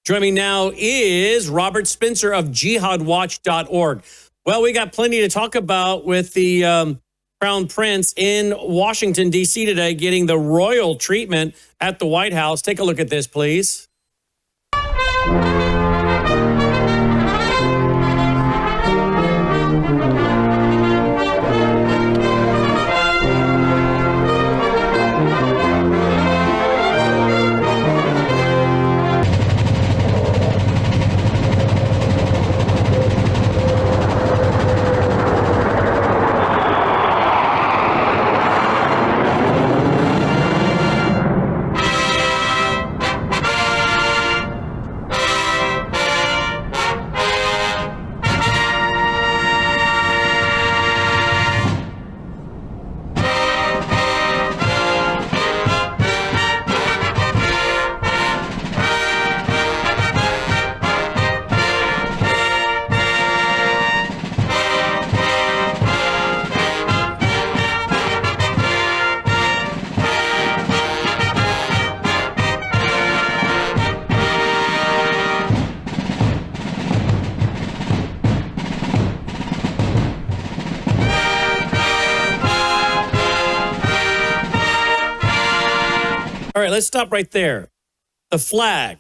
Joining me now is Robert Spencer of jihadwatch.org. Well, we got plenty to talk about with the Crown Prince in Washington, D.C. today, getting the royal treatment at the White House. Take a look at this, please. All right, let's stop right there. The flag.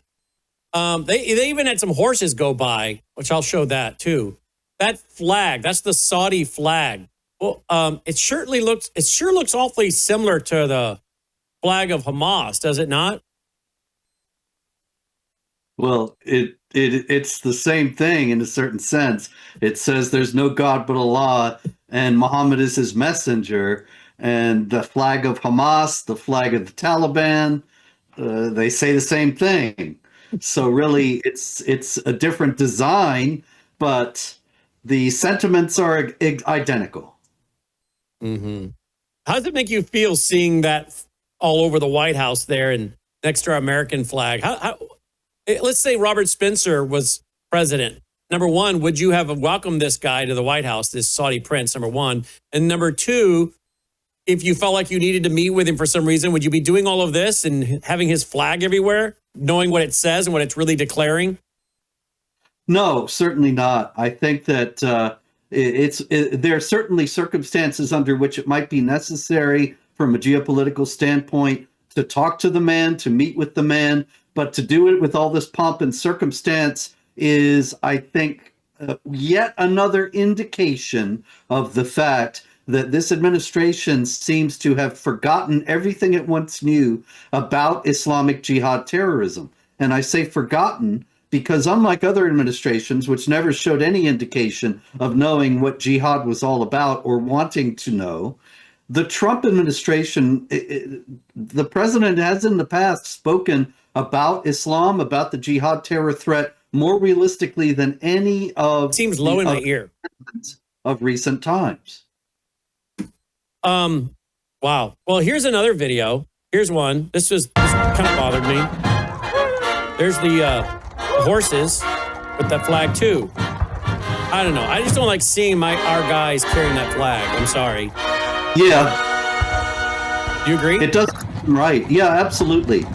They even had some horses go by, which I'll show that too. That flag, that's the Saudi flag. Well, it sure looks awfully similar to the flag of Hamas, does it not? Well, it's the same thing in a certain sense. It says there's no God but Allah, and Muhammad is his messenger. And the flag of Hamas, the flag of the Taliban, they say the same thing. So really, it's a different design, but the sentiments are identical. Mm-hmm. How does it make you feel seeing that all over the White House there and next to our American flag? Let's say Robert Spencer was president. Number one, would you have welcomed this guy to the White House, this Saudi prince, number one? And number two, if you felt like you needed to meet with him for some reason, would you be doing all of this and having his flag everywhere, knowing what it says and what it's really declaring? No, certainly not. I think that there are certainly circumstances under which it might be necessary from a geopolitical standpoint to talk to the man, to meet with the man, but to do it with all this pomp and circumstance is, I think, yet another indication of the fact that this administration seems to have forgotten everything it once knew about Islamic Jihad terrorism. And I say forgotten because unlike other administrations, which never showed any indication of knowing what jihad was all about or wanting to know, the Trump administration, the president has in the past spoken about Islam, about the jihad terror threat more realistically than any of seems low in my ear of recent times. Wow. Well, here's another video. Here's one. This kind of bothered me. There's the horses with that flag too. I don't know. I just don't like seeing our guys carrying that flag. I'm sorry. Yeah. You agree? It does. Right. Yeah, absolutely.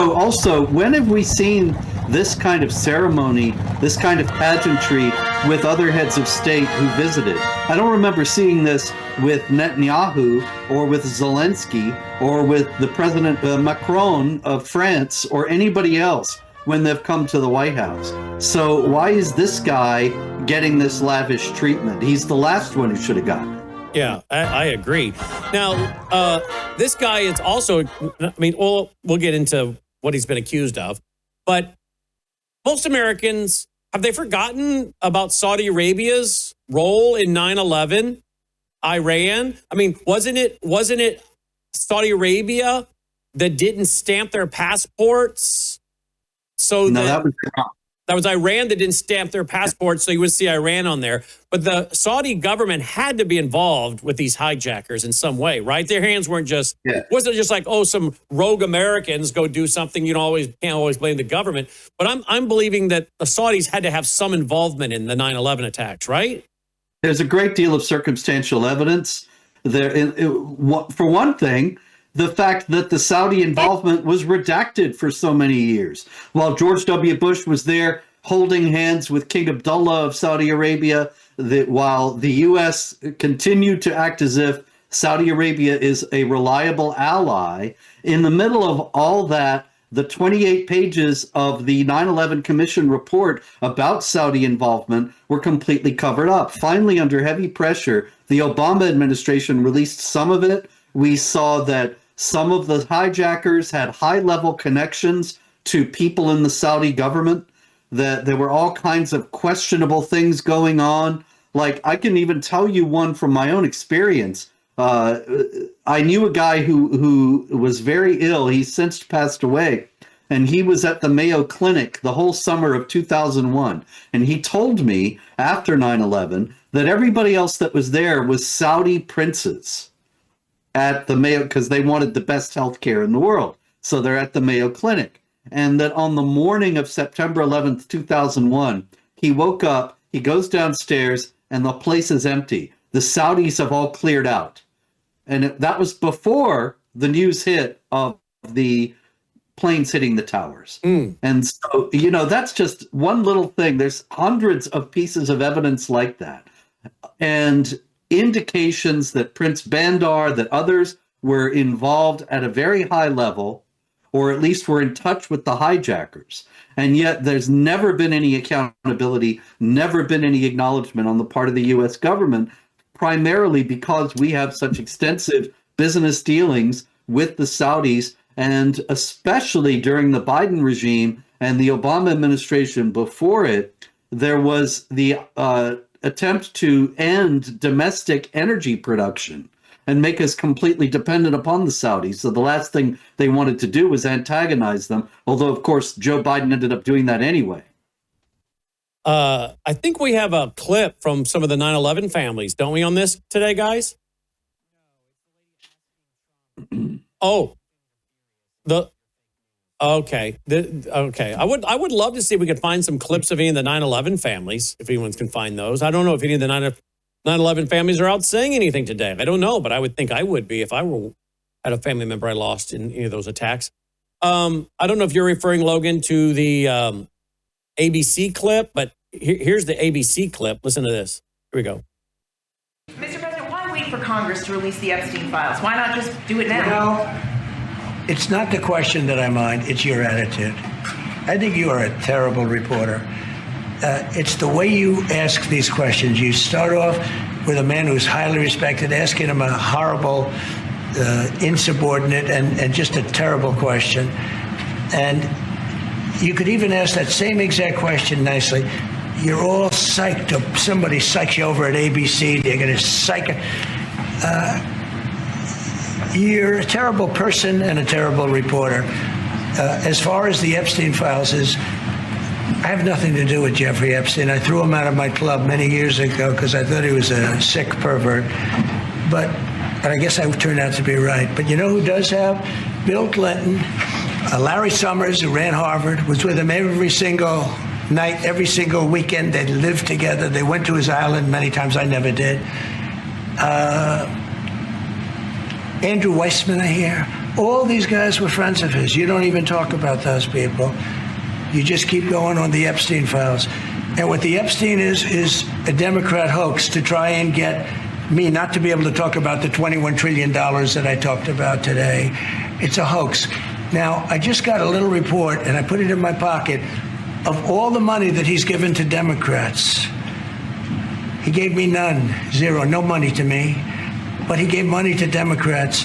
Also, when have we seen this kind of ceremony, this kind of pageantry with other heads of state who visited? I don't remember seeing this with Netanyahu or with Zelensky or with the President Macron of France or anybody else when they've come to the White House. So why is this guy getting this lavish treatment? He's the last one who should have gotten it. Yeah, I agree. Now, this guy is also, we'll get into what he's been accused of, but most Americans, have they forgotten about Saudi Arabia's role in 9/11, Iran? I mean, wasn't it Saudi Arabia that didn't stamp their passports? That was Iran that didn't stamp their passports, so you would see Iran on there. But the Saudi government had to be involved with these hijackers in some way, right? Their hands weren't just, wasn't just like, oh, some rogue Americans go do something. You can't always blame the government. But I'm believing that the Saudis had to have some involvement in the 9/11 attacks, right? There's a great deal of circumstantial evidence there. For one thing, the fact that the Saudi involvement was redacted for so many years. While George W. Bush was there holding hands with King Abdullah of Saudi Arabia, while the U.S. continued to act as if Saudi Arabia is a reliable ally, in the middle of all that, the 28 pages of the 9/11 Commission report about Saudi involvement were completely covered up. Finally, under heavy pressure, the Obama administration released some of it. We saw that some of the hijackers had high-level connections to people in the Saudi government, that there were all kinds of questionable things going on. Like, I can even tell you one from my own experience. I knew a guy who was very ill. He's since passed away. And he was at the Mayo Clinic the whole summer of 2001. And he told me after 9/11 that everybody else that was there was Saudi princes at the Mayo, because they wanted the best healthcare in the world. So they're at the Mayo Clinic. And that on the morning of September 11th, 2001, he woke up, he goes downstairs, and the place is empty. The Saudis have all cleared out. And that was before the news hit of the planes hitting the towers. And so, that's just one little thing. There's hundreds of pieces of evidence like that. And indications that Prince Bandar, that others were involved at a very high level, or at least were in touch with the hijackers. And yet there's never been any accountability, never been any acknowledgement on the part of the U.S. government, primarily because we have such extensive business dealings with the Saudis, and especially during the Biden regime and the Obama administration before it, there was the attempt to end domestic energy production and make us completely dependent upon the Saudis. So the last thing they wanted to do was antagonize them, although, of course, Joe Biden ended up doing that anyway. I think we have a clip from some of the 9/11 families, don't we, on this today, guys? Okay. I would love to see if we could find some clips of any of the 9/11 families, if anyone can find those. I don't know if any of the 9/11 families are out saying anything today. I don't know, but I would think I would be if I had a family member I lost in any of those attacks. I don't know if you're referring, Logan, to the ABC clip, but here's the ABC clip. Listen to this. Here we go. Mr. President, why wait for Congress to release the Epstein files? Why not just do it now? It's not the question that I mind, it's your attitude. I think you are a terrible reporter. It's the way you ask these questions. You start off with a man who's highly respected, asking him a horrible, insubordinate, and just a terrible question. And you could even ask that same exact question nicely. You're all psyched up. Somebody psychs you over at ABC. They're going to psych. You're a terrible person and a terrible reporter. As far as the Epstein files is, I have nothing to do with Jeffrey Epstein. I threw him out of my club many years ago because I thought he was a sick pervert. But I guess I turned out to be right. But you know who does have? Bill Clinton, Larry Summers, who ran Harvard, was with him every single night, every single weekend. They lived together. They went to his island many times. I never did. Andrew Weissman, I hear. All these guys were friends of his. You don't even talk about those people. You just keep going on the Epstein files. And what the Epstein is a Democrat hoax to try and get me not to be able to talk about the $21 trillion that I talked about today. It's a hoax. Now, I just got a little report, and I put it in my pocket, of all the money that he's given to Democrats. He gave me none, zero, no money to me, but he gave money to Democrats.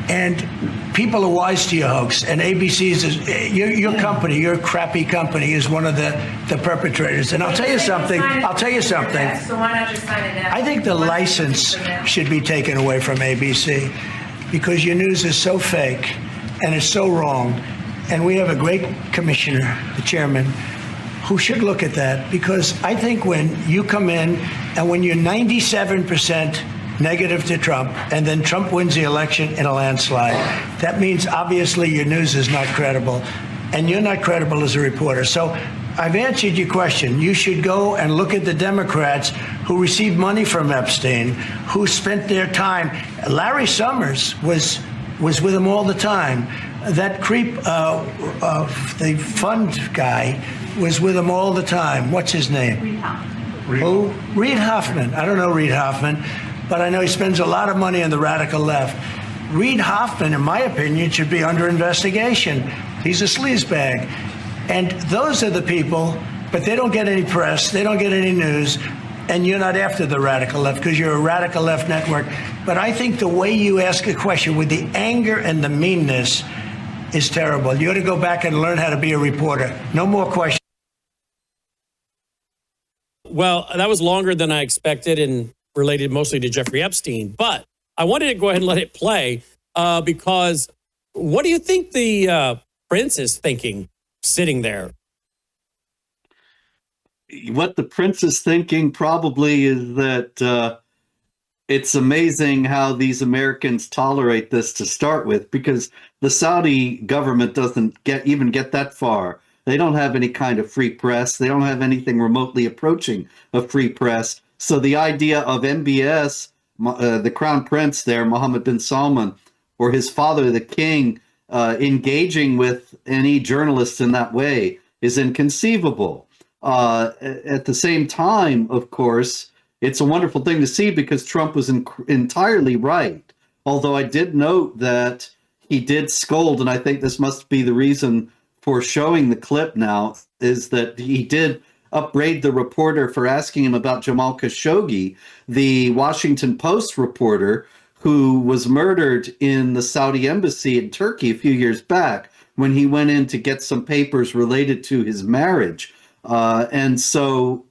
And people are wise to your hoax, and ABC's your company, your crappy company, is one of the perpetrators. And I'll tell you something. So why not just sign it now? I think the license should be taken away from ABC because your news is so fake and it's so wrong. And we have a great commissioner, the chairman, who should look at that, because I think when you come in and when you're 97% negative to Trump, and then Trump wins the election in a landslide, that means obviously your news is not credible, and you're not credible as a reporter. So I've answered your question. You should go and look at the Democrats who received money from Epstein, who spent their time. Larry Summers was was with him all the time. That creep of the fund guy was with him all the time. What's his name? Reid Hoffman. Who? Reid Hoffman. I don't know Reid Hoffman, but I know he spends a lot of money on the radical left. Reid Hoffman, in my opinion, should be under investigation. He's a sleazebag. And those are the people, but they don't get any press, they don't get any news, and you're not after the radical left because you're a radical left network. But I think the way you ask a question with the anger and the meanness is terrible. You ought to go back and learn how to be a reporter. No more questions. Well, that was longer than I expected and related mostly to Jeffrey Epstein. But I wanted to go ahead and let it play because what do you think the prince is thinking sitting there? What the prince is thinking probably is that it's amazing how these Americans tolerate this to start with, because the Saudi government doesn't even get that far. They don't have any kind of free press. They don't have anything remotely approaching a free press. So the idea of MBS, the crown prince there, Mohammed bin Salman, or his father, the king, engaging with any journalists in that way is inconceivable. At the same time, of course, it's a wonderful thing to see because Trump was entirely right. Although I did note that he did scold, and I think this must be the reason for showing the clip now, is that he did upbraid the reporter for asking him about Jamal Khashoggi, the Washington Post reporter who was murdered in the Saudi embassy in Turkey a few years back when he went in to get some papers related to his marriage. And so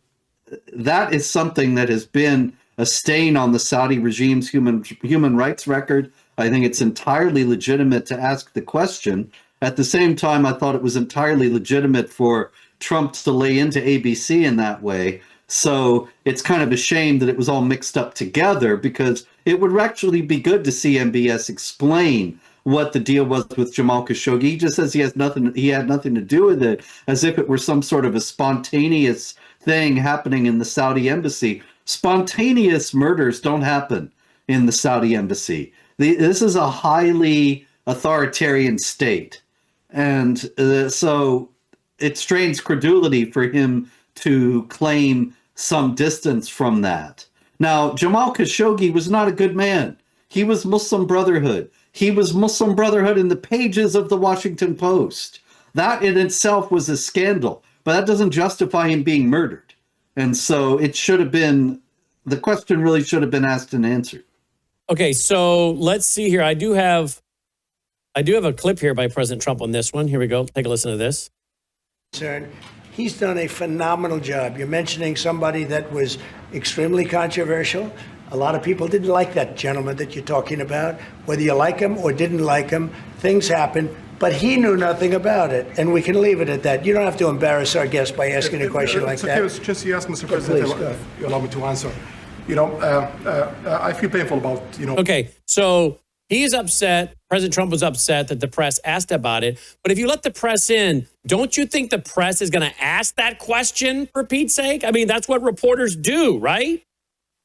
that is something that has been a stain on the Saudi regime's human rights record. I think it's entirely legitimate to ask the question. At the same time, I thought it was entirely legitimate for Trump to lay into ABC in that way. So it's kind of a shame that it was all mixed up together, because it would actually be good to see MBS explain what the deal was with Jamal Khashoggi. He just says he had nothing to do with it, as if it were some sort of a spontaneous thing happening in the Saudi embassy. Spontaneous murders don't happen in the Saudi embassy. This is a highly authoritarian state. And so it strains credulity for him to claim some distance from that. Now, Jamal Khashoggi was not a good man. He was Muslim Brotherhood. He was Muslim Brotherhood in the pages of the Washington Post. That in itself was a scandal, but that doesn't justify him being murdered. And so it should have been, the question really should have been asked and answered. Okay, so let's see here. I do have a clip here by President Trump on this one. Here we go. Take a listen to this. He's done a phenomenal job. You're mentioning somebody that was extremely controversial. A lot of people didn't like that gentleman that you're talking about. Whether you like him or didn't like him, things happen. But he knew nothing about it, and we can leave it at that. You don't have to embarrass our guest by asking a question like that. It's just you ask, Mr. President, if you allow me to answer. I feel painful about, Okay, so he's upset. President Trump was upset that the press asked about it. But if you let the press in, don't you think the press is going to ask that question, for Pete's sake? I mean, that's what reporters do, right?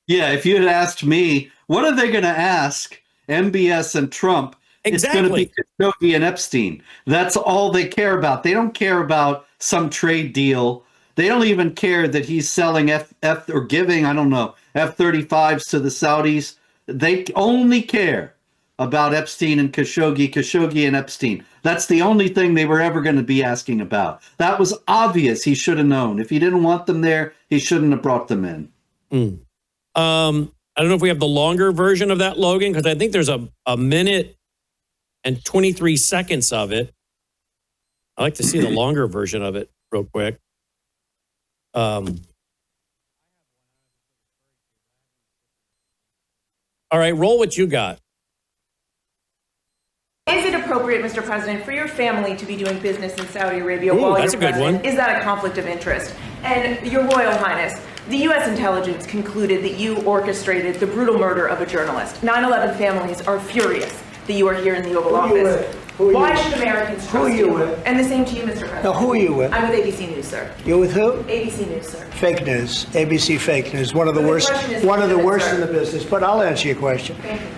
Yeah, if you had asked me, what are they going to ask MBS and Trump? Exactly. It's going to be Khashoggi and Epstein. That's all they care about. They don't care about some trade deal. They don't even care that he's selling or giving, I don't know, F-35s to the Saudis. They only care about Epstein and Khashoggi and Epstein. That's the only thing they were ever going to be asking about. That was obvious. He should have known. If he didn't want them there, he shouldn't have brought them in. I don't know if we have the longer version of that, Logan, because I think there's a minute and 23 seconds of it. I'd like to see the longer version of it real quick. All right, roll what you got. Is it appropriate, Mr. President, for your family to be doing business in Saudi Arabia while that's you're a good president? one. Is that a conflict of interest? And Your Royal Highness, the U.S. intelligence concluded that you orchestrated the brutal murder of a journalist. 9/11 families are furious. that you are here in the Oval Who are you Office. with? Who are Why you should Americans Who are trust you you? with? And the same to you, Mr. President. Now, who are you with? I'm with ABC News, sir. You're with who? ABC News, sir. Fake news, ABC fake news, one of the But the worst, question is one of the legitimate, worst sir. in the business. But I'll answer your question. Thank you.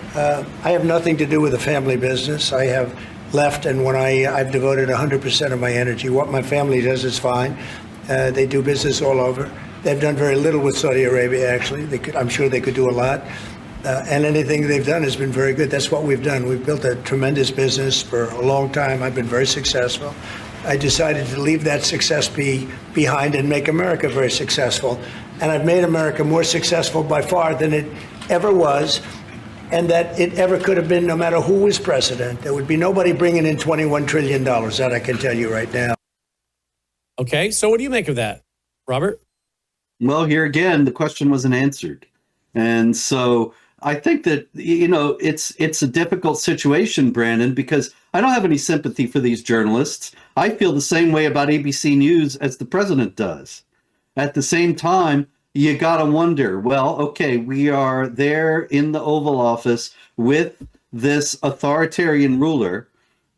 I have nothing to do with the family business. I have left, and when I've devoted 100% of my energy. What my family does is fine. They do business all over. They've done very little with Saudi Arabia, actually. I'm sure they could do a lot. And anything they've done has been very good. That's what we've done. We've built a tremendous business for a long time. I've been very successful. I decided to leave that success behind and make America very successful. And I've made America more successful by far than it ever was, and that it ever could have been, no matter who was president. There would be nobody bringing in $21 trillion, that I can tell you right now. Okay, so what do you make of that, Robert? Well, here again, the question wasn't answered. And so I think that, it's a difficult situation, Brandon, because I don't have any sympathy for these journalists. I feel the same way about ABC News as the president does. At the same time, you got to wonder, well, okay, we are there in the Oval Office with this authoritarian ruler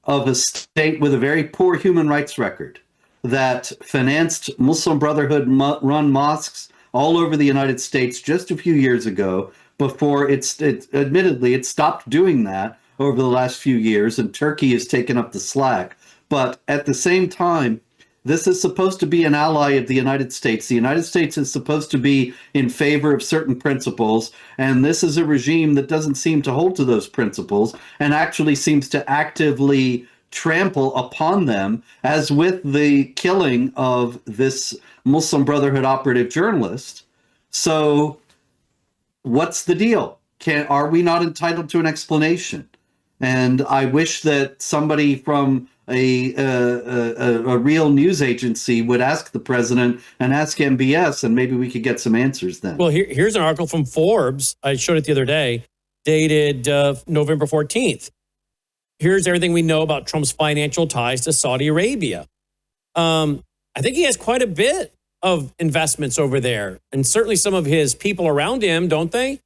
of a state with a very poor human rights record that financed Muslim Brotherhood run mosques all over the United States just a few years ago, before admittedly it stopped doing that over the last few years, and Turkey has taken up the slack. But at the same time, this is supposed to be an ally of the United States. The United States is supposed to be in favor of certain principles, and this is a regime that doesn't seem to hold to those principles and actually seems to actively trample upon them, as with the killing of this Muslim Brotherhood operative journalist. So what's the deal? Are we not entitled to an explanation? And I wish that somebody from a real news agency would ask the president and ask MBS, and maybe we could get some answers then. Well, here's an article from Forbes. I showed it the other day, dated November 14th. Here's everything we know about Trump's financial ties to Saudi Arabia. I think he has quite a bit of investments over there, and certainly some of his people around him, don't they?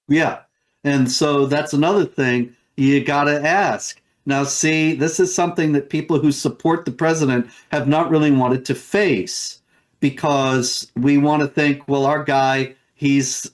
Yeah. And so that's another thing you got to ask. Now, see, this is something that people who support the president have not really wanted to face, because we want to think, well, our guy, he's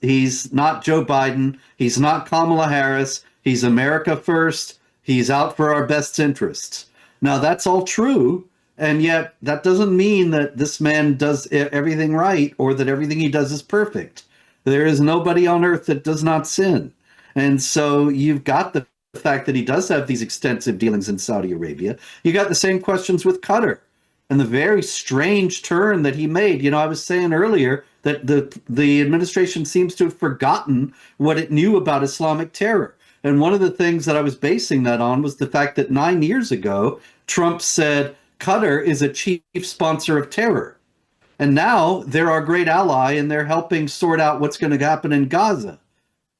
not Joe Biden. He's not Kamala Harris. He's America first. He's out for our best interests. Now, that's all true. And yet that doesn't mean that this man does everything right or that everything he does is perfect. There is nobody on earth that does not sin. And so you've got the fact that he does have these extensive dealings in Saudi Arabia. You got the same questions with Qatar and the very strange turn that he made. I was saying earlier that the administration seems to have forgotten what it knew about Islamic terror. And one of the things that I was basing that on was the fact that 9 years ago, Trump said Qatar is a chief sponsor of terror. And now they're our great ally, and they're helping sort out what's going to happen in Gaza.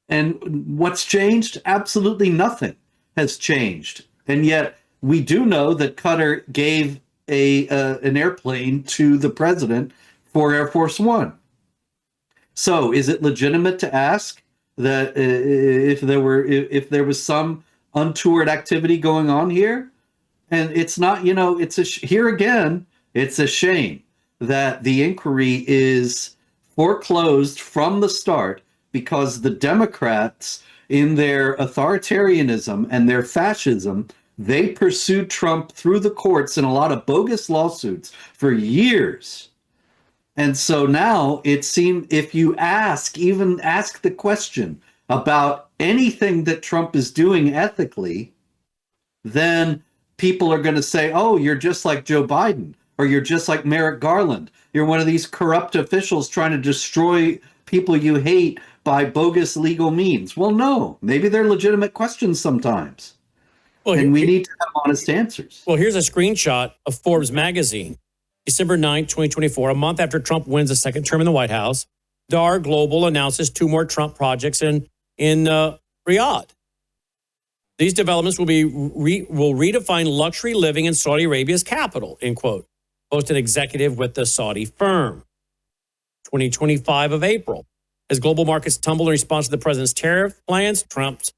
And what's changed? Absolutely nothing has changed. And yet we do know that Qatar gave an airplane to the president for Air Force One. So is it legitimate to ask that if there was some untoward activity going on here? And it's not, here again, it's a shame that the inquiry is foreclosed from the start, because the Democrats, in their authoritarianism and their fascism, they pursued Trump through the courts in a lot of bogus lawsuits for years. And so now it seems, if you even ask the question about anything that Trump is doing ethically, then people are going to say, oh, you're just like Joe Biden, or you're just like Merrick Garland. You're one of these corrupt officials trying to destroy people you hate by bogus legal means. Well, no, maybe they're legitimate questions sometimes. Well, and we need to have honest answers. Well, here's a screenshot of Forbes magazine. December 9, 2024, a month after Trump wins a second term in the White House, DAR Global announces 2 more Trump projects in Riyadh. These developments will redefine luxury living in Saudi Arabia's capital, end quote. Post an executive with the Saudi firm. 2025 of April. As global markets tumble in response to the president's tariff plans, Trump's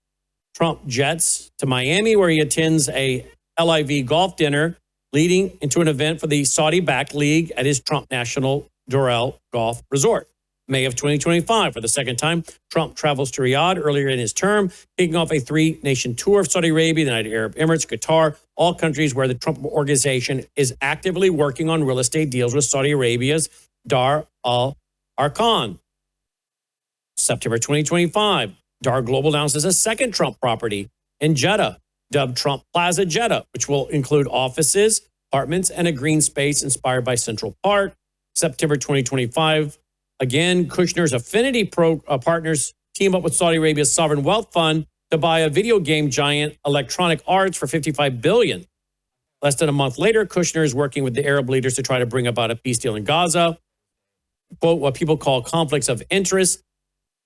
Trump jets to Miami, where he attends a LIV golf dinner, leading into an event for the Saudi-backed league at his Trump National Doral Golf Resort. May of 2025, for the second time, Trump travels to Riyadh earlier in his term, kicking off a three-nation tour of Saudi Arabia, the United Arab Emirates, Qatar, all countries where the Trump organization is actively working on real estate deals with Saudi Arabia's Dar Al Arkan. September 2025, Dar Global announces a second Trump property in Jeddah, dubbed Trump Plaza Jeddah, which will include offices, apartments, and a green space inspired by Central Park. September 2025, again, Kushner's Affinity partners team up with Saudi Arabia's Sovereign Wealth Fund to buy a video game giant, Electronic Arts, for $55 billion. Less than a month later, Kushner is working with the Arab leaders to try to bring about a peace deal in Gaza. Quote, what people call conflicts of interest,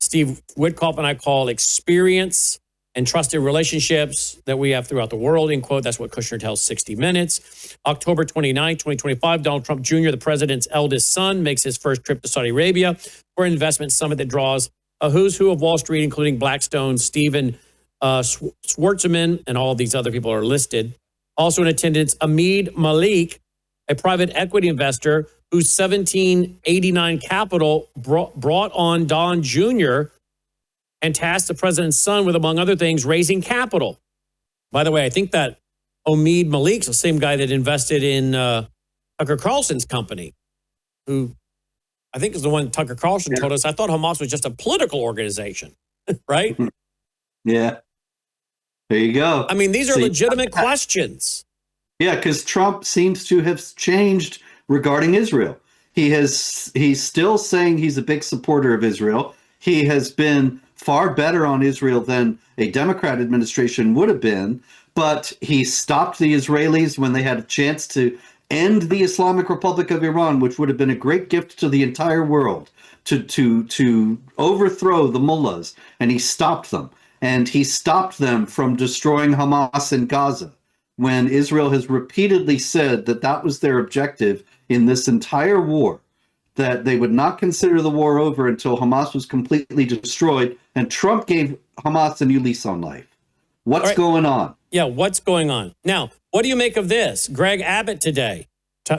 Steve Witkoff and I call experience and trusted relationships that we have throughout the world, end quote. That's what Kushner tells 60 Minutes. October 29, 2025, Donald Trump Jr., the president's eldest son, makes his first trip to Saudi Arabia for an investment summit that draws a who's who of Wall Street, including Blackstone, Stephen Schwarzman, and all of these other people are listed. Also in attendance, Ahmed Malik, a private equity investor whose 1789 capital brought on Don Jr., and tasked the president's son with, among other things, raising capital. By the way, I think that Omid Malik's the same guy that invested in Tucker Carlson's company, who I think is the one Tucker Carlson told us, I thought Hamas was just a political organization, right? Yeah. There you go. I mean, these are legitimate questions. Yeah, because Trump seems to have changed regarding Israel. He's still saying he's a big supporter of Israel. He has been far better on Israel than a Democrat administration would have been, but he stopped the Israelis when they had a chance to end the Islamic Republic of Iran, which would have been a great gift to the entire world, to overthrow the mullahs, and he stopped them. And he stopped them from destroying Hamas in Gaza, when Israel has repeatedly said that that was their objective in this entire war, that they would not consider the war over until Hamas was completely destroyed, and Trump gave Hamas a new lease on life. What's going on? Yeah, what's going on? Now, what do you make of this? Greg Abbott today,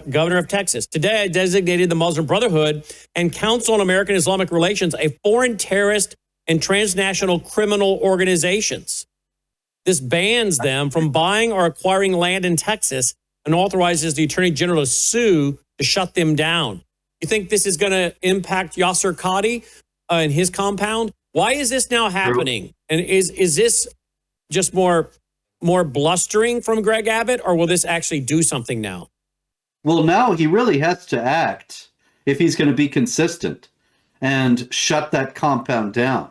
governor of Texas, today designated the Muslim Brotherhood and Council on American Islamic Relations a foreign terrorist and transnational criminal organizations. This bans them from buying or acquiring land in Texas and authorizes the Attorney General to sue to shut them down. You think this is going to impact Yasser Qadi and his compound? Why is this now happening? And is this just more blustering from Greg Abbott, or will this actually do something now? Well, now he really has to act if he's going to be consistent and shut that compound down.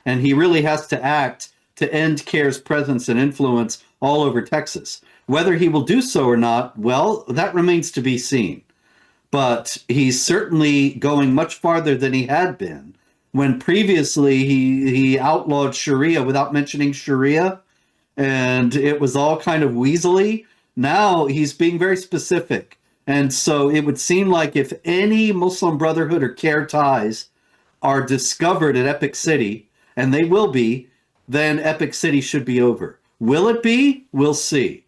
And he really has to act to end CAIR's presence and influence all over Texas. Whether he will do so or not, well, that remains to be seen. But he's certainly going much farther than he had been when previously he outlawed Sharia without mentioning Sharia, and it was all kind of weaselly. Now he's being very specific. And so it would seem like if any Muslim Brotherhood or CAIR ties are discovered at Epic City, and they will be, then Epic City should be over. Will it be? We'll see.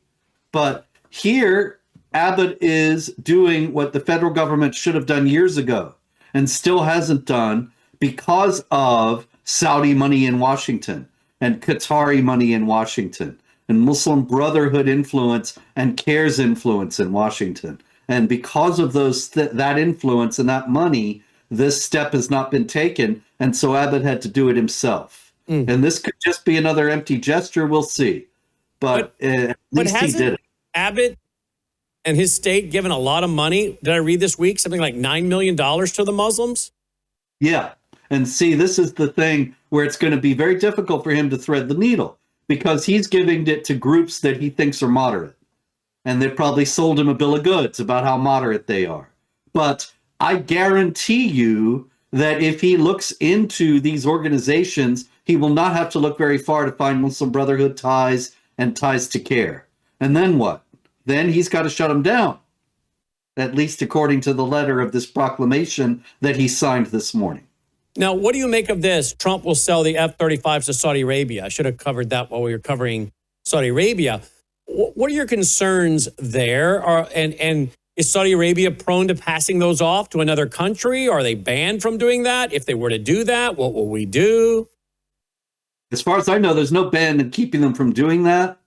But here, Abbott is doing what the federal government should have done years ago and still hasn't done because of Saudi money in Washington and Qatari money in Washington and Muslim Brotherhood influence and CAIR's influence in Washington. And because of that influence and that money, this step has not been taken. And so Abbott had to do it himself. And this could just be another empty gesture. We'll see. But at least he did it. Abbott and his state given a lot of money. Did I read this week something like $9 million to the Muslims? Yeah. And see, this is the thing where it's going to be very difficult for him to thread the needle because he's giving it to groups that he thinks are moderate. And they probably sold him a bill of goods about how moderate they are. But I guarantee you that if he looks into these organizations, he will not have to look very far to find Muslim Brotherhood ties and ties to CAIR. And then what? Then he's got to shut them down, at least according to the letter of this proclamation that he signed this morning. Now, what do you make of this? Trump will sell the F-35s to Saudi Arabia. I should have covered that while we were covering Saudi Arabia. What are your concerns there? And is Saudi Arabia prone to passing those off to another country? Are they banned from doing that? If they were to do that, what will we do? As far as I know, there's no ban in keeping them from doing that,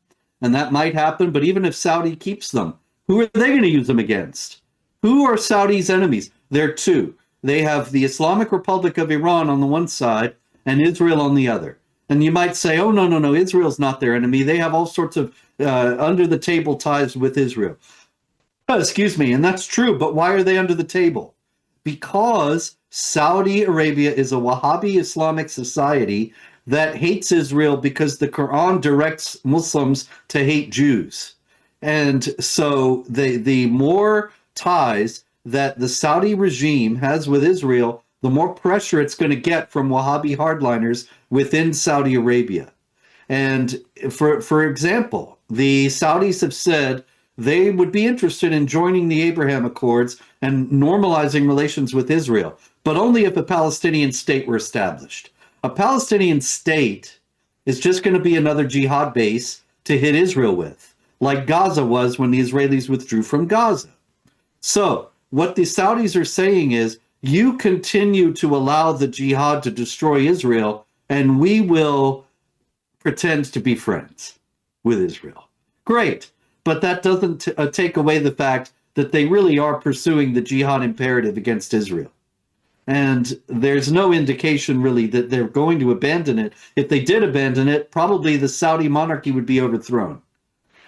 and that might happen. But even if Saudi keeps them, who are they going to use them against? Who are Saudi's enemies? There are two. They have the Islamic Republic of Iran on the one side and Israel on the other. And you might say, oh, no, Israel's not their enemy. They have all sorts of under-the-table ties with Israel. Excuse me, and that's true, but why are they under the table? Because Saudi Arabia is a Wahhabi Islamic society that hates Israel because the Quran directs Muslims to hate Jews. And so the more ties that the Saudi regime has with Israel, the more pressure it's going to get from Wahhabi hardliners within Saudi Arabia. And for example, the Saudis have said they would be interested in joining the Abraham Accords and normalizing relations with Israel, but only if a Palestinian state were established. A Palestinian state is just going to be another jihad base to hit Israel with, like Gaza was when the Israelis withdrew from Gaza. So what the Saudis are saying is, you continue to allow the jihad to destroy Israel, and we will pretend to be friends with Israel. Great. But that doesn't take away the fact that they really are pursuing the jihad imperative against Israel. And there's no indication really that they're going to abandon it. If they did abandon it, probably the Saudi monarchy would be overthrown.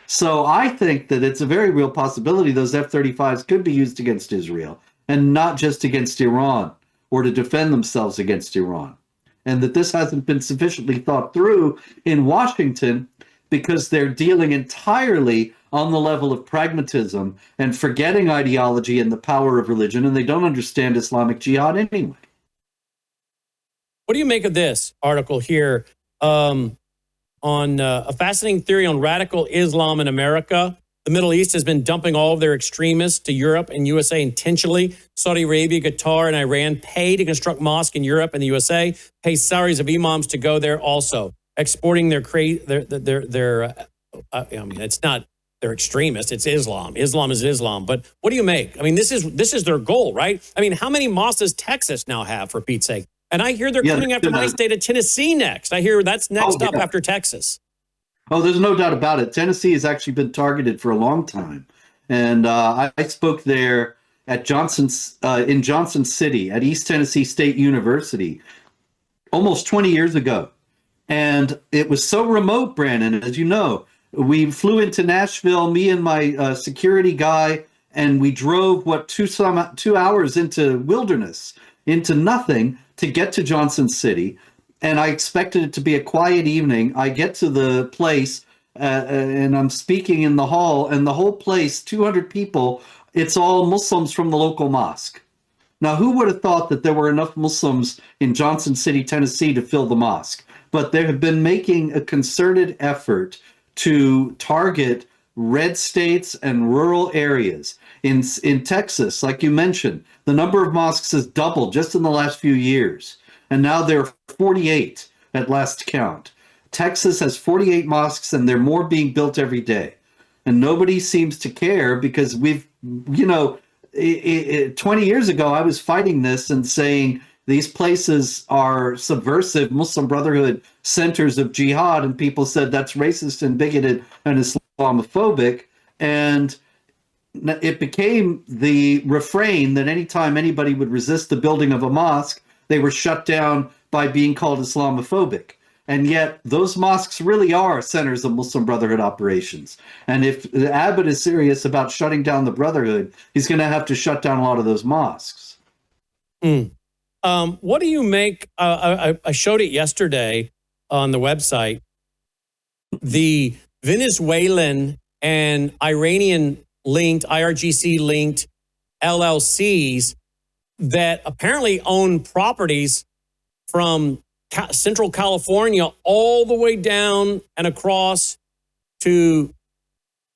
So I think that it's a very real possibility those F-35s could be used against Israel and not just against Iran or to defend themselves against Iran. And that this hasn't been sufficiently thought through in Washington because they're dealing entirely on the level of pragmatism and forgetting ideology and the power of religion, and they don't understand Islamic jihad anyway. What do you make of this article here on a fascinating theory on radical Islam in America? The Middle East has been dumping all of their extremists to Europe and USA intentionally. Saudi Arabia, Qatar, and Iran pay to construct mosques in Europe and the USA, pay salaries of imams to go there also, exporting their I mean, it's not they're extremists, it's Islam. Islam is Islam. But what do you make? I mean, this is their goal, right? I mean, how many mosques does Texas now have, for Pete's sake? And I hear they're coming after my state of Tennessee next. I hear that's next up after Texas. Oh, there's no doubt about it. Tennessee has actually been targeted for a long time. And I spoke there at in Johnson City at East Tennessee State University almost 20 years ago. And it was so remote, Brandon, as you know. We flew into Nashville, me and my security guy, and we drove, 2 hours into wilderness, into nothing, to get to Johnson City. And I expected it to be a quiet evening. I get to the place, and I'm speaking in the hall, and the whole place, 200 people, it's all Muslims from the local mosque. Now, who would have thought that there were enough Muslims in Johnson City, Tennessee to fill the mosque? But they have been making a concerted effort to target red states and rural areas. In Texas, like you mentioned, the number of mosques has doubled just in the last few years. And now there are 48 at last count. Texas has 48 mosques, and there are more being built every day. And nobody seems to care because 20 years ago, I was fighting this and saying these places are subversive Muslim Brotherhood centers of jihad, and people said that's racist and bigoted and Islamophobic. And it became the refrain that anytime anybody would resist the building of a mosque, they were shut down by being called Islamophobic. And yet those mosques really are centers of Muslim Brotherhood operations. And if Abbott is serious about shutting down the Brotherhood, he's going to have to shut down a lot of those mosques. What do you make? I showed it yesterday on the website. The Venezuelan and Iranian linked, IRGC linked LLCs that apparently own properties from Central California all the way down and across to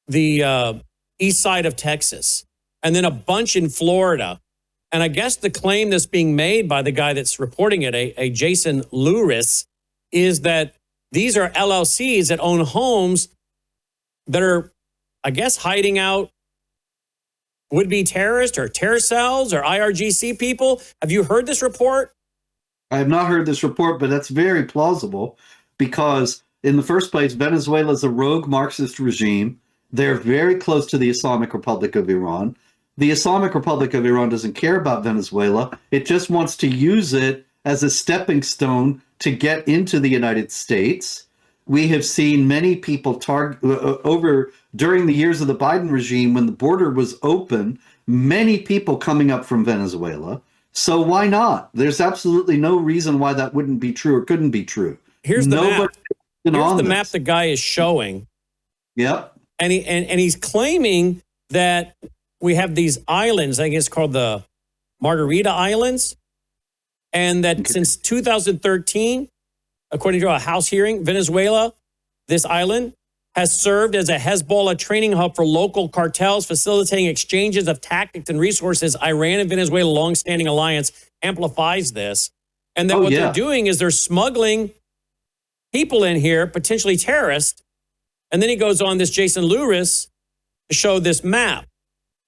the east side of Texas, and then a bunch in Florida. And I guess the claim that's being made by the guy that's reporting it, a Jason Lewis, is that these are LLCs that own homes that are, I guess, hiding out would-be terrorists or terror cells or IRGC people. Have you heard this report? I have not heard this report, but that's very plausible because, in the first place, Venezuela is a rogue Marxist regime. They're very close to the Islamic Republic of Iran. The Islamic Republic of Iran doesn't care about Venezuela. It just wants to use it as a stepping stone to get into the United States. We have seen many people during the years of the Biden regime, when the border was open, many people coming up from Venezuela. So why not? There's absolutely no reason why that wouldn't be true or couldn't be true. Here's the map. Here's the map the guy is showing. Yep. And he's claiming that we have these islands, I think it's called the Margarita Islands, and that since 2013, according to a House hearing, Venezuela, this island, has served as a Hezbollah training hub for local cartels, facilitating exchanges of tactics and resources. Iran and Venezuela longstanding alliance amplifies this. And that they're doing is they're smuggling people in here, potentially terrorists. And then he goes on, this Jason Lewis, to show this map.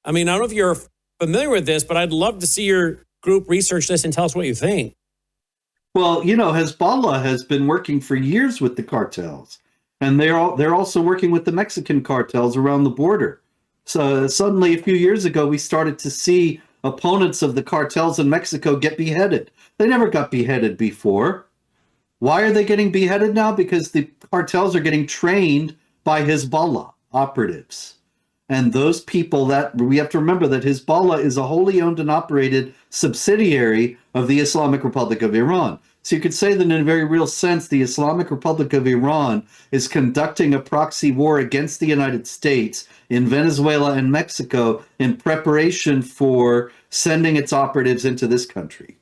I mean, I don't know if you're familiar with this, but I'd love to see your group research this and tell us what you think. Well, Hezbollah has been working for years with the cartels, and they're also working with the Mexican cartels around the border. So suddenly, a few years ago, we started to see opponents of the cartels in Mexico get beheaded. They never got beheaded before. Why are they getting beheaded now? Because the cartels are getting trained by Hezbollah operatives. And those people, that we have to remember that Hezbollah is a wholly owned and operated subsidiary of the Islamic Republic of Iran. So you could say that in a very real sense, the Islamic Republic of Iran is conducting a proxy war against the United States in Venezuela and Mexico in preparation for sending its operatives into this country.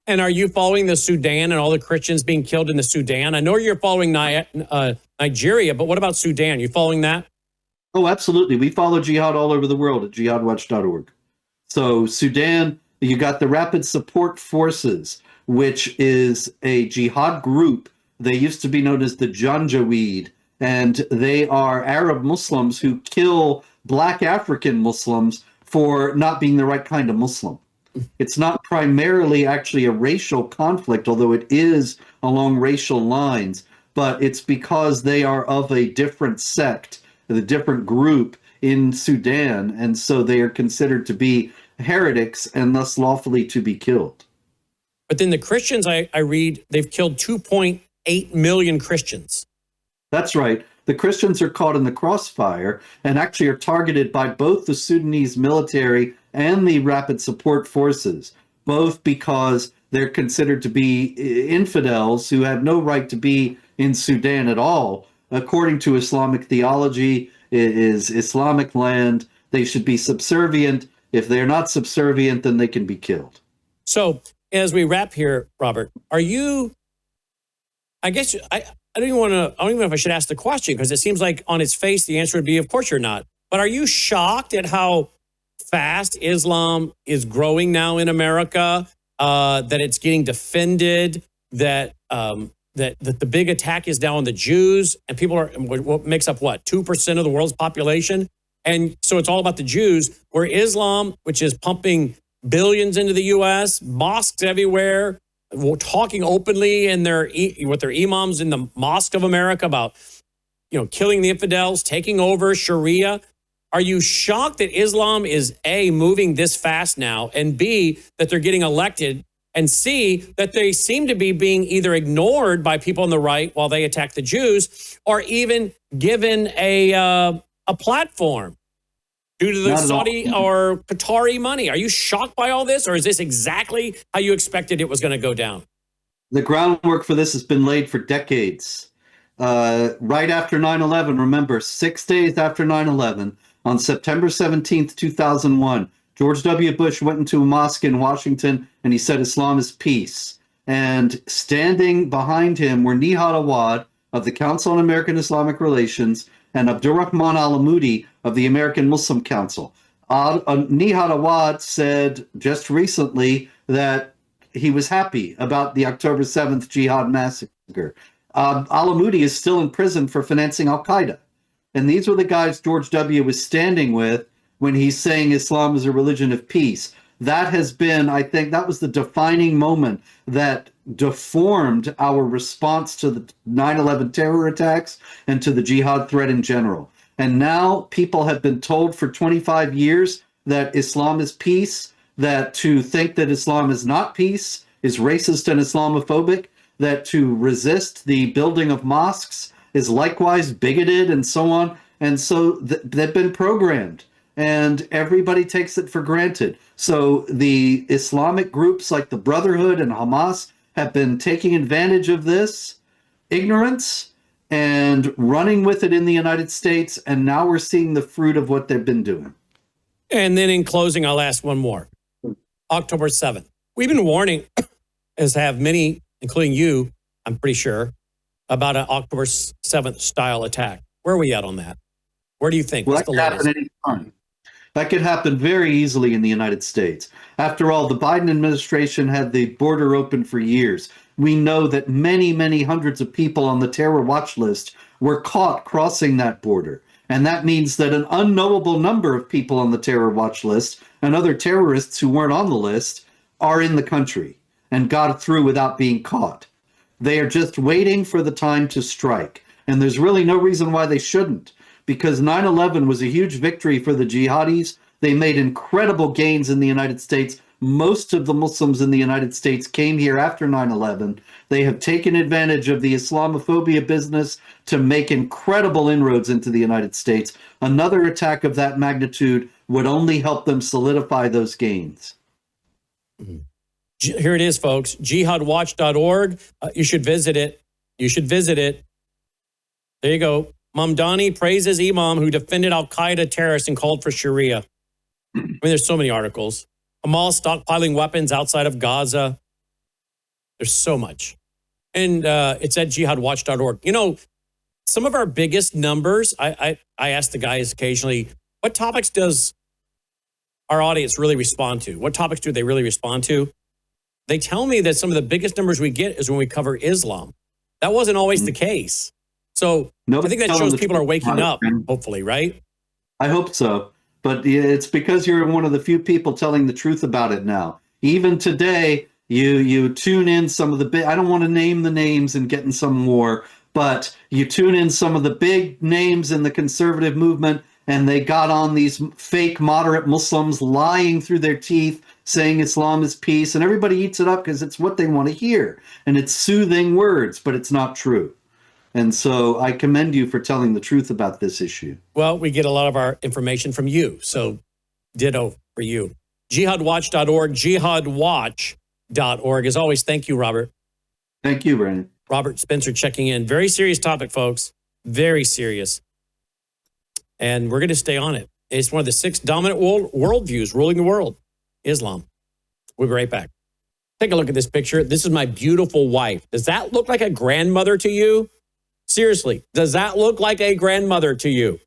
And are you following the Sudan and all the Christians being killed in the Sudan? I know you're following Nigeria, but what about Sudan? You following that? Oh, absolutely. We follow jihad all over the world at jihadwatch.org. So Sudan, you got the Rapid Support Forces, which is a jihad group. They used to be known as the Janjaweed, and they are Arab Muslims who kill Black African Muslims for not being the right kind of Muslim. It's not primarily actually a racial conflict, although it is along racial lines, but it's because they are of a different sect, the different group in Sudan, and so they are considered to be heretics and thus lawfully to be killed. But then the Christians, I read, they've killed 2.8 million Christians. That's right. The Christians are caught in the crossfire and actually are targeted by both the Sudanese military and the Rapid Support Forces, both because they're considered to be infidels who have no right to be in Sudan at all. According to Islamic theology, it is Islamic land. They should be subservient. If they're not subservient, then they can be killed. So as we wrap here, Robert, are you, I guess, I don't even know if I should ask the question, because it seems like on its face, the answer would be, of course you're not. But are you shocked at how fast Islam is growing now in America, that it's getting defended, that the big attack is now on the Jews, and people are, what makes up what, 2% of the world's population? And so it's all about the Jews, where Islam, which is pumping billions into the U.S., mosques everywhere, talking openly in with their imams in the Mosque of America about, killing the infidels, taking over Sharia. Are you shocked that Islam is A, moving this fast now, and B, that they're getting elected, and C, that they seem to be being either ignored by people on the right while they attack the Jews, or even given a platform due to the Saudi or Qatari money? Are you shocked by all this, or is this exactly how you expected it was going to go down? The groundwork for this has been laid for decades. Right after 9/11, remember, 6 days after 9/11, on September 17th, 2001, George W. Bush went into a mosque in Washington and he said, "Islam is peace." And standing behind him were Nihad Awad of the Council on American Islamic Relations and Abdurrahman Al-Amoudi of the American Muslim Council. Nihad Awad said just recently that he was happy about the October 7th jihad massacre. Al-Amoudi is still in prison for financing Al-Qaeda. And these were the guys George W. was standing with when he's saying Islam is a religion of peace. That has been, I think, that was the defining moment that deformed our response to the 9/11 terror attacks and to the jihad threat in general. And now people have been told for 25 years that Islam is peace, that to think that Islam is not peace is racist and Islamophobic, that to resist the building of mosques is likewise bigoted and so on. And so they've been programmed and everybody takes it for granted. So the Islamic groups like the Brotherhood and Hamas have been taking advantage of this ignorance and running with it in the United States. And now we're seeing the fruit of what they've been doing. And then in closing, I'll ask one more. October 7th. We've been warning, as have many, including you, I'm pretty sure, about an October 7th style attack. Where are we at on that? Where do you think? Well, What's that the could latest? happen anytime. That could happen very easily in the United States. After all, the Biden administration had the border open for years. We know that many, many hundreds of people on the terror watch list were caught crossing that border. And that means that an unknowable number of people on the terror watch list and other terrorists who weren't on the list are in the country and got through without being caught. They are just waiting for the time to strike. And there's really no reason why they shouldn't, because 9/11 was a huge victory for the jihadis. They made incredible gains in the United States. Most of the Muslims in the United States came here after 9/11. They have taken advantage of the Islamophobia business to make incredible inroads into the United States. Another attack of that magnitude would only help them solidify those gains. Here it is, folks. Jihadwatch.org. You should visit it. You should visit it. There you go. Mamdani praises Imam who defended al-Qaeda terrorists and called for Sharia. I mean, there's so many articles. Hamas stockpiling weapons outside of Gaza. There's so much. And it's at jihadwatch.org. You know, some of our biggest numbers, I ask the guys occasionally, what topics does our audience really respond to? What topics do they really respond to? They tell me that some of the biggest numbers we get is when we cover Islam. That wasn't always the case. So I think that shows people are waking up, hopefully, right? I hope so. But it's because you're one of the few people telling the truth about it now. Even today, you tune in some of the big, I don't want to name the names and get in some war, but you tune in some of the big names in the conservative movement, and they got on these fake moderate Muslims lying through their teeth, saying Islam is peace, and everybody eats it up because it's what they want to hear. And it's soothing words, but it's not true. And so I commend you for telling the truth about this issue. Well, we get a lot of our information from you, so ditto for you. Jihadwatch.org, jihadwatch.org. As always, thank you, Robert. Thank you, Brandon. Robert Spencer checking in. Very serious topic, folks. Very serious. And we're going to stay on it. It's one of the 6 dominant worldviews ruling the world, Islam. We'll be right back. Take a look at this picture. This is my beautiful wife. Does that look like a grandmother to you? Seriously, does that look like a grandmother to you?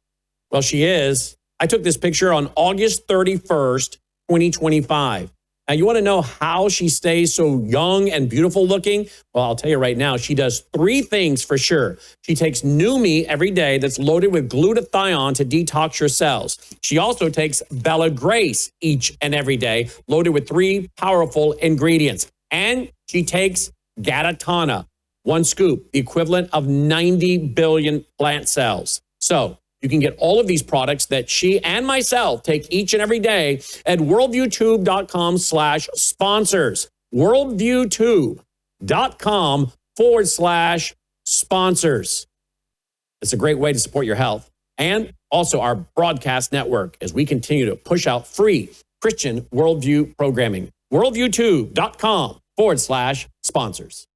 Well, she is. I took this picture on August 31st, 2025. Now, you want to know how she stays so young and beautiful looking? Well, I'll tell you right now, she does 3 things for sure. She takes Numi every day that's loaded with glutathione to detox your cells. She also takes Bella Grace each and every day, loaded with 3 powerful ingredients. And she takes Gatatana, 1 scoop, the equivalent of 90 billion plant cells. So you can get all of these products that she and myself take each and every day at worldviewtube.com/sponsors. worldviewtube.com/sponsors. It's a great way to support your health and also our broadcast network as we continue to push out free Christian worldview programming. worldviewtube.com/sponsors.